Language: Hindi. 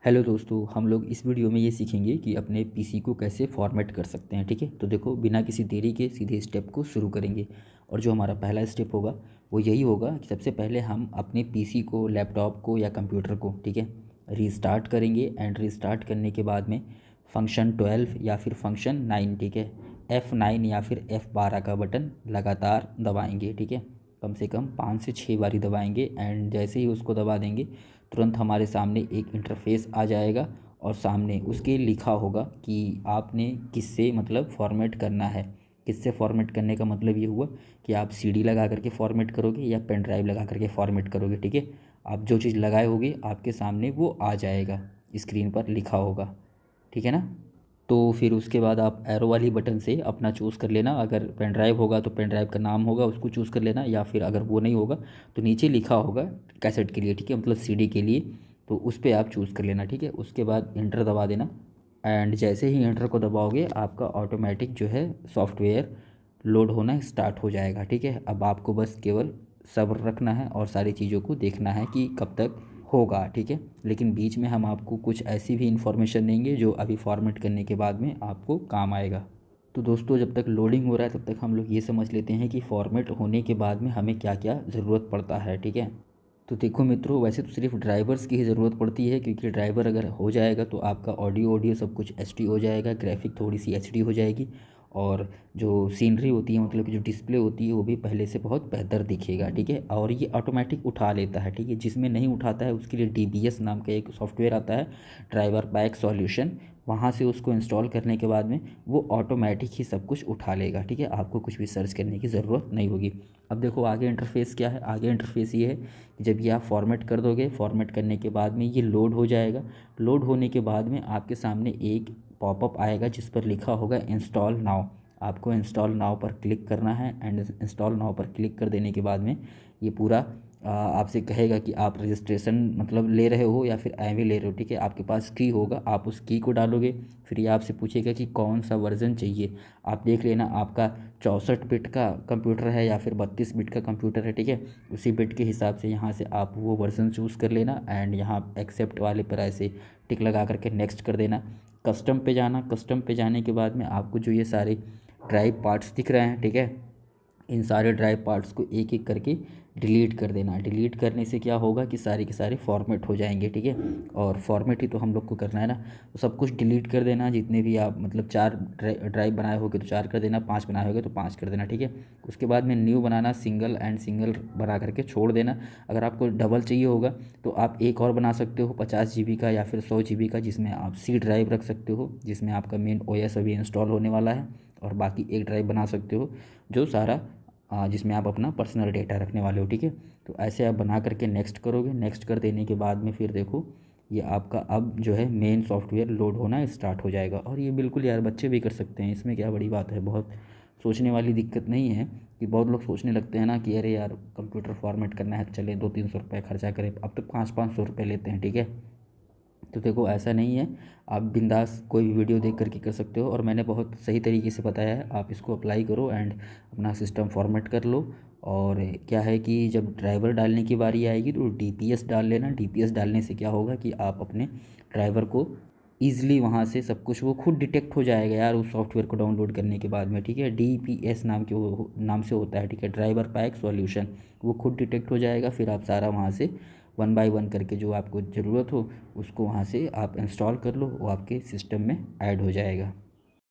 हेलो दोस्तों, हम लोग इस वीडियो में ये सीखेंगे कि अपने पीसी को कैसे फॉर्मेट कर सकते हैं। ठीक है, तो देखो बिना किसी देरी के सीधे स्टेप को शुरू करेंगे। और जो हमारा पहला स्टेप होगा वो यही होगा कि सबसे पहले हम अपने पीसी को, लैपटॉप को या कंप्यूटर को, ठीक है, रीस्टार्ट करेंगे। एंड रीस्टार्ट करने के बाद में फंक्शन 12 या फिर फंक्शन 9, ठीक है, F9 या फिर F12 का बटन लगातार दबाएंगे। ठीक है, कम से कम 5 से 6 बारी दबाएंगे। एंड जैसे ही उसको दबा देंगे तुरंत हमारे सामने एक इंटरफेस आ जाएगा और सामने उसके लिखा होगा कि आपने किससे मतलब फॉर्मेट करना है। किससे फॉर्मेट करने का मतलब ये हुआ कि आप सीडी लगा करके फॉर्मेट करोगे या पेन ड्राइव लगा करके फॉर्मेट करोगे। ठीक है, आप जो चीज़ लगाए होगे आपके सामने वो आ जाएगा, स्क्रीन पर लिखा होगा। ठीक है ना। तो फिर उसके बाद आप एरो वाली बटन से अपना चूज़ कर लेना। अगर पेन ड्राइव होगा तो पेन ड्राइव का नाम होगा, उसको चूज़ कर लेना। या फिर अगर वो नहीं होगा तो नीचे लिखा होगा कैसेट के लिए, ठीक है, मतलब सीडी के लिए, तो उस पर आप चूज़ कर लेना। ठीक है, उसके बाद इंटर दबा देना। एंड जैसे ही इंटर को दबाओगे आपका ऑटोमेटिक जो है सॉफ्टवेयर लोड होना स्टार्ट हो जाएगा। ठीक है, अब आपको बस केवल सब्र रखना है और सारी चीज़ों को देखना है कि कब तक होगा। ठीक है, लेकिन बीच में हम आपको कुछ ऐसी भी इन्फॉर्मेशन देंगे जो अभी फॉर्मेट करने के बाद में आपको काम आएगा। तो दोस्तों, जब तक लोडिंग हो रहा है तब तक हम लोग ये समझ लेते हैं कि फॉर्मेट होने के बाद में हमें क्या क्या ज़रूरत पड़ता है। ठीक है, तो देखो मित्रों, वैसे तो सिर्फ ड्राइवर्स की ही ज़रूरत पड़ती है, क्योंकि ड्राइवर अगर हो जाएगा तो आपका ऑडियो सब कुछ एचडी हो जाएगा, ग्राफिक थोड़ी सी एचडी हो जाएगी, और जो सीनरी होती है, मतलब कि जो डिस्प्ले होती है, वो भी पहले से बहुत बेहतर दिखेगा। ठीक है, और ये ऑटोमेटिक उठा लेता है। ठीक है, जिसमें नहीं उठाता है उसके लिए डीबीएस नाम का एक सॉफ्टवेयर आता है, ड्राइवर बैक सॉल्यूशन। वहाँ से उसको इंस्टॉल करने के बाद में वो ऑटोमेटिक ही सब कुछ उठा लेगा। ठीक है, आपको कुछ भी सर्च करने की ज़रूरत नहीं होगी। अब देखो आगे इंटरफेस क्या है। आगे इंटरफेस ये है कि जब ये आप फॉर्मेट कर दोगे, फॉर्मेट करने के बाद में ये लोड हो जाएगा। लोड होने के बाद में आपके सामने एक पॉपअप आएगा जिस पर लिखा होगा इंस्टॉल नाउ। आपको इंस्टॉल नाउ पर क्लिक करना है। एंड इंस्टॉल नाउ पर क्लिक कर देने के बाद में ये पूरा आपसे कहेगा कि आप रजिस्ट्रेशन मतलब ले रहे हो या फिर एमवी ले रहे हो। ठीक है, आपके पास की होगा, आप उस की को डालोगे। फिर ये आपसे पूछेगा कि कौन सा वर्जन चाहिए। आप देख लेना आपका 64 बिट का कंप्यूटर है या फिर 32 बिट का कंप्यूटर है। ठीक है, उसी बिट के हिसाब से यहाँ से आप वो वर्जन चूज़ कर लेना। एंड यहाँ एक्सेप्ट वाले पर ऐसे टिक लगा करके नेक्स्ट कर देना। कस्टम पे जाना। कस्टम पे जाने के बाद में आपको जो ये सारे ड्राइव पार्ट्स दिख रहे हैं, ठीक है, इन सारे ड्राइव पार्ट्स को एक एक करके डिलीट कर देना। डिलीट करने से क्या होगा कि सारे के सारे फॉर्मेट हो जाएंगे। ठीक है, और फॉर्मेट ही तो हम लोग को करना है ना, तो सब कुछ डिलीट कर देना। जितने भी आप मतलब 4 ड्राइव बनाए होगे तो 4 कर देना, 5 बनाए होगे तो 5 कर देना। ठीक है, उसके बाद में new banana, single and single बना करके छोड़ देना। अगर आपको डबल चाहिए होगा तो आप एक और बना सकते हो 50 GB का या फिर 100 GB का, जिसमें आप सी ड्राइव रख सकते हो, जिसमें आपका मेन OS अभी इंस्टॉल होने वाला है। और बाकी एक ड्राइव बना सकते हो जो सारा जिसमें आप अपना पर्सनल डेटा रखने वाले हो। ठीक है, तो ऐसे आप बना करके नेक्स्ट करोगे। नेक्स्ट कर देने के बाद में फिर देखो ये आपका अब जो है मेन सॉफ्टवेयर लोड होना स्टार्ट हो जाएगा। और ये बिल्कुल यार बच्चे भी कर सकते हैं, इसमें क्या बड़ी बात है, बहुत सोचने वाली दिक्कत नहीं है। कि बहुत लोग सोचने लगते हैं ना कि अरे यार कंप्यूटर फॉर्मेट करना है, चले 200-300 रुपये खर्चा करें। अब तो 500-500 रुपये लेते हैं। ठीक है, तो देखो ऐसा नहीं है, आप बिंदास कोई भी वीडियो देख करके कर सकते हो। और मैंने बहुत सही तरीके से बताया है, आप इसको अप्लाई करो एंड अपना सिस्टम फॉर्मेट कर लो। और क्या है कि जब ड्राइवर डालने की बारी आएगी तो डीपीएस डाल लेना। डीपीएस डालने से क्या होगा कि आप अपने ड्राइवर को ईज़िली वहाँ से सब कुछ वो खुद डिटेक्ट हो जाएगा यार, उस सॉफ्टवेयर को डाउनलोड करने के बाद में। ठीक है, डीपीएस नाम से होता है। ठीक है, ड्राइवर पैक सॉल्यूशन, वो खुद डिटेक्ट हो जाएगा। फिर आप सारा वहाँ से 1 बाय 1 करके जो आपको ज़रूरत हो उसको वहाँ से आप इंस्टॉल कर लो, वो आपके सिस्टम में ऐड हो जाएगा।